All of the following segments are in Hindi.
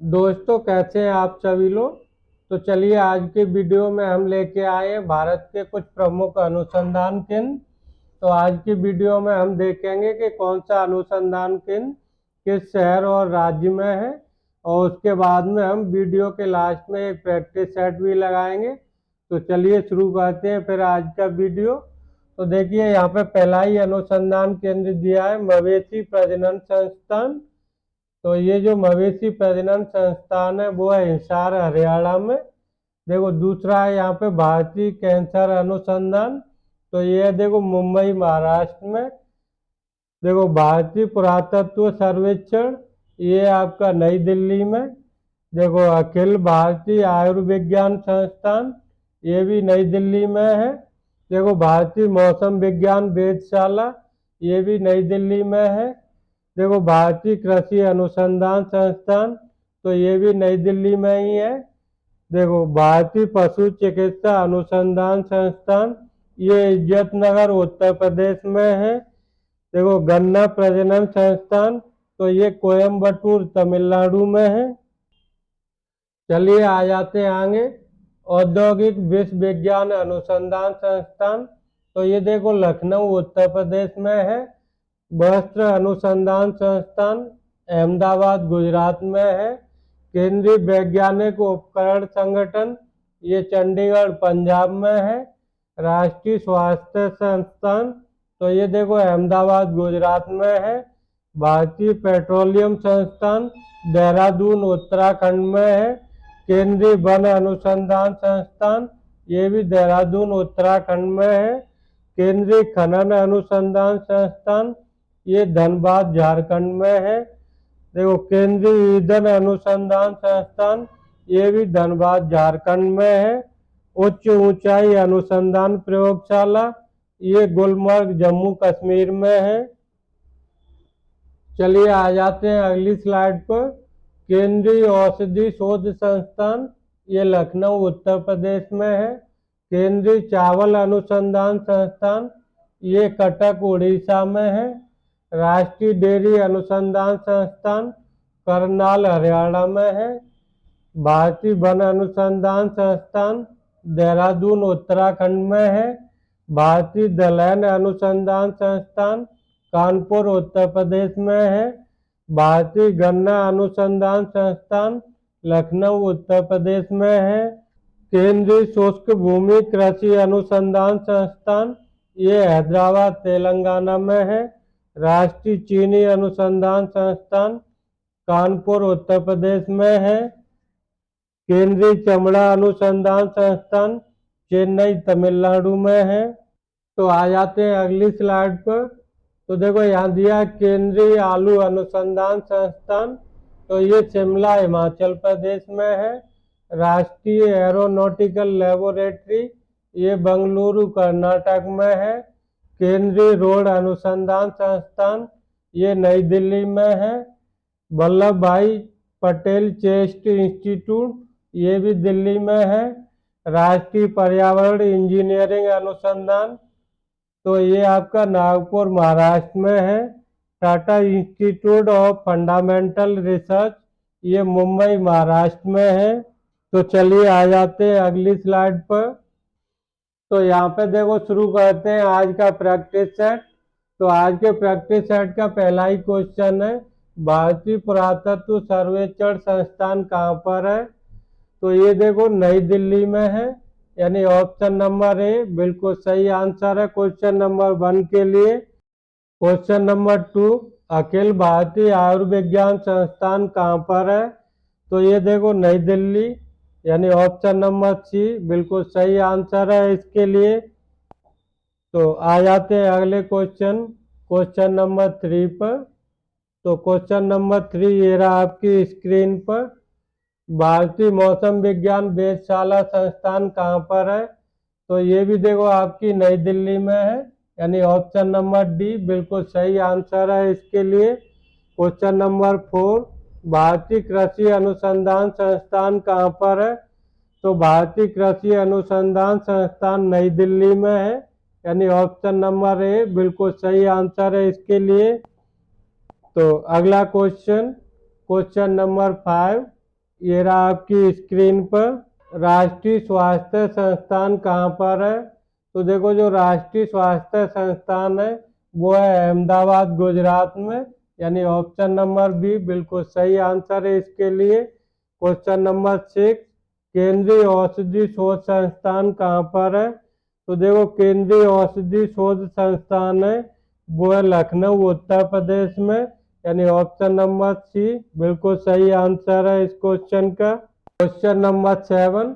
दोस्तों, कैसे हैं आप सभी लोग। तो चलिए, आज के वीडियो में हम लेके आए हैं भारत के कुछ प्रमुख अनुसंधान केंद्र। तो आज की वीडियो में हम देखेंगे कि कौन सा अनुसंधान केंद्र किस शहर और राज्य में है। और उसके बाद में हम वीडियो के लास्ट में एक प्रैक्टिस सेट भी लगाएंगे। तो चलिए शुरू करते हैं फिर आज का वीडियो। तो देखिए, यहाँ पे पहला ही अनुसंधान केंद्र दिया है, मवेशी प्रजनन संस्थान। तो ये जो मवेशी प्रजनन संस्थान है वो है हिसार, हरियाणा में। देखो, दूसरा है यहाँ पे भारतीय कैंसर अनुसंधान। तो ये है देखो मुंबई, महाराष्ट्र में। देखो, भारतीय पुरातत्व सर्वेक्षण, ये आपका नई दिल्ली में। देखो, अखिल भारतीय आयुर्विज्ञान संस्थान, ये भी नई दिल्ली में है। देखो, भारतीय मौसम विज्ञान वेधशाला, ये भी नई दिल्ली में है। देखो, भारतीय कृषि अनुसंधान संस्थान, तो ये भी नई दिल्ली में ही है। देखो, भारतीय पशु चिकित्सा अनुसंधान संस्थान, ये इज्जतनगर, उत्तर प्रदेश में है। देखो, गन्ना प्रजनन संस्थान, तो ये कोयम्बटूर, तमिलनाडु में है। चलिए आ जाते हैं आगे। औद्योगिक विश्वविज्ञान अनुसंधान संस्थान, तो ये देखो लखनऊ, उत्तर प्रदेश में है। वस्त्र अनुसंधान संस्थान, अहमदाबाद, गुजरात में है। केंद्रीय वैज्ञानिक उपकरण संगठन, ये चंडीगढ़, पंजाब में है। राष्ट्रीय स्वास्थ्य संस्थान, तो ये देखो अहमदाबाद, गुजरात में है। भारतीय पेट्रोलियम संस्थान, देहरादून, उत्तराखंड में है। केंद्रीय वन अनुसंधान संस्थान, ये भी देहरादून, उत्तराखंड में है। केंद्रीय खनन अनुसंधान संस्थान, ये धनबाद, झारखंड में है। देखो, केंद्रीय ईंधन अनुसंधान संस्थान, ये भी धनबाद, झारखंड में है। उच्च ऊंचाई अनुसंधान प्रयोगशाला, ये गुलमर्ग, जम्मू कश्मीर में है। चलिए आ जाते हैं अगली स्लाइड पर। केंद्रीय औषधि शोध संस्थान, ये लखनऊ, उत्तर प्रदेश में है। केंद्रीय चावल अनुसंधान संस्थान, ये कटक, उड़ीसा में है। राष्ट्रीय डेयरी अनुसंधान संस्थान, करनाल, हरियाणा में है। भारतीय वन अनुसंधान संस्थान, देहरादून, उत्तराखंड में है। भारतीय दलहन अनुसंधान संस्थान, कानपुर, उत्तर प्रदेश में है। भारतीय गन्ना अनुसंधान संस्थान, लखनऊ, उत्तर प्रदेश में है। केंद्रीय शुष्क भूमि कृषि अनुसंधान संस्थान, ये हैदराबाद, तेलंगाना में है। राष्ट्रीय चीनी अनुसंधान संस्थान, कानपुर, उत्तर प्रदेश में है। केंद्रीय चमड़ा अनुसंधान संस्थान, चेन्नई, तमिलनाडु में है। तो आ जाते हैं अगली स्लाइड पर। तो देखो, यहाँ दिया केंद्रीय आलू अनुसंधान संस्थान, तो ये शिमला, हिमाचल प्रदेश में है। राष्ट्रीय एरोनॉटिकल लेबोरेटरी, ये बेंगलुरु, कर्नाटक में है। केंद्रीय रोड अनुसंधान संस्थान, ये नई दिल्ली में है। वल्लभ भाई पटेल चेस्ट इंस्टीट्यूट, ये भी दिल्ली में है। राष्ट्रीय पर्यावरण इंजीनियरिंग अनुसंधान, तो ये आपका नागपुर, महाराष्ट्र में है। Tata institute of fundamental research, ये मुंबई, महाराष्ट्र में है। तो चलिए आ जाते हैं अगली स्लाइड पर। तो यहाँ पे देखो, शुरू करते हैं आज का प्रैक्टिस सेट। तो आज के प्रैक्टिस सेट का पहला ही क्वेश्चन है, भारतीय पुरातत्व सर्वेक्षण संस्थान कहाँ पर है। तो ये देखो नई दिल्ली में है, यानी ऑप्शन नंबर ए बिल्कुल सही आंसर है क्वेश्चन नंबर 1 के लिए। क्वेश्चन नंबर 2, अखिल भारतीय आयुर्विज्ञान संस्थान कहाँ पर है। तो ये देखो नई दिल्ली, यानी ऑप्शन नंबर सी बिल्कुल सही आंसर है इसके लिए। तो आ जाते हैं अगले क्वेश्चन, क्वेश्चन नंबर 3 पर। तो क्वेश्चन नंबर 3 ये रहा आपकी स्क्रीन पर। भारतीय मौसम विज्ञान वेधशाला संस्थान कहाँ पर है। तो ये भी देखो आपकी नई दिल्ली में है, यानी ऑप्शन नंबर डी बिल्कुल सही आंसर है इसके लिए। क्वेश्चन नंबर 4, भारतीय कृषि अनुसंधान संस्थान कहाँ पर है। तो भारतीय कृषि अनुसंधान संस्थान नई दिल्ली में है, यानी ऑप्शन नंबर ए बिल्कुल सही आंसर है इसके लिए। तो अगला क्वेश्चन, क्वेश्चन नंबर 5, ये रहा आपकी स्क्रीन पर। राष्ट्रीय स्वास्थ्य संस्थान कहाँ पर है? तो देखो जो राष्ट्रीय स्वास्थ्य संस्थान है वो है अहमदाबाद गुजरात में, यानी ऑप्शन नंबर बी बिल्कुल सही आंसर है इसके लिए। क्वेश्चन नंबर 6, केंद्रीय औषधि शोध संस्थान कहाँ पर है? तो देखो केंद्रीय औषधि शोध संस्थान है वो है लखनऊ उत्तर प्रदेश में, यानी ऑप्शन नंबर सी बिल्कुल सही आंसर है इस क्वेश्चन का। क्वेश्चन नंबर 7,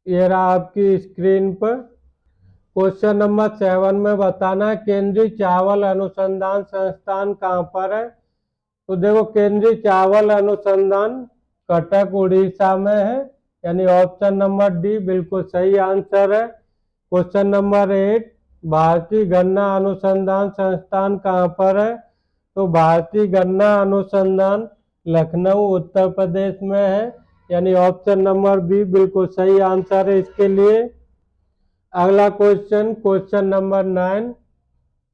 ये रहा आपकी स्क्रीन पर। क्वेश्चन नंबर 7 में बताना है केंद्रीय चावल अनुसंधान संस्थान कहाँ पर है? तो देखो केंद्रीय चावल अनुसंधान कटक उड़ीसा में है, यानी ऑप्शन नंबर डी बिल्कुल सही आंसर है। क्वेश्चन नंबर 8, भारतीय गन्ना अनुसंधान संस्थान कहाँ पर है? तो भारतीय गन्ना अनुसंधान लखनऊ उत्तर प्रदेश में है, यानी ऑप्शन नंबर बी बिल्कुल सही आंसर है इसके लिए। अगला क्वेश्चन, क्वेश्चन नंबर 9,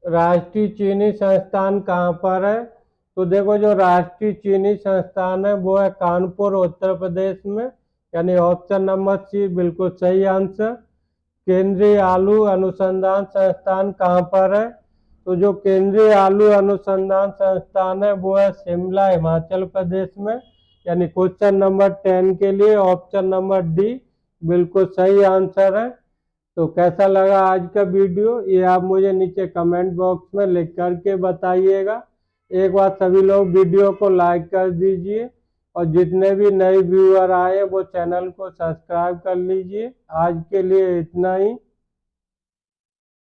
राष्ट्रीय चीनी संस्थान कहाँ पर है? तो देखो जो राष्ट्रीय चीनी संस्थान है वो है कानपुर उत्तर प्रदेश में, यानी ऑप्शन नंबर सी बिल्कुल सही आंसर। केंद्रीय आलू अनुसंधान संस्थान कहाँ पर है? तो जो केंद्रीय आलू अनुसंधान संस्थान है वो है शिमला हिमाचल प्रदेश में, यानी क्वेश्चन नंबर 10 के लिए ऑप्शन नंबर डी बिल्कुल सही आंसर है। तो कैसा लगा आज का वीडियो ये आप मुझे नीचे कमेंट बॉक्स में लिख करके बताइएगा। एक बार सभी लोग वीडियो को लाइक कर दीजिए और जितने भी नए व्यूअर आए वो चैनल को सब्सक्राइब कर लीजिए। आज के लिए इतना ही।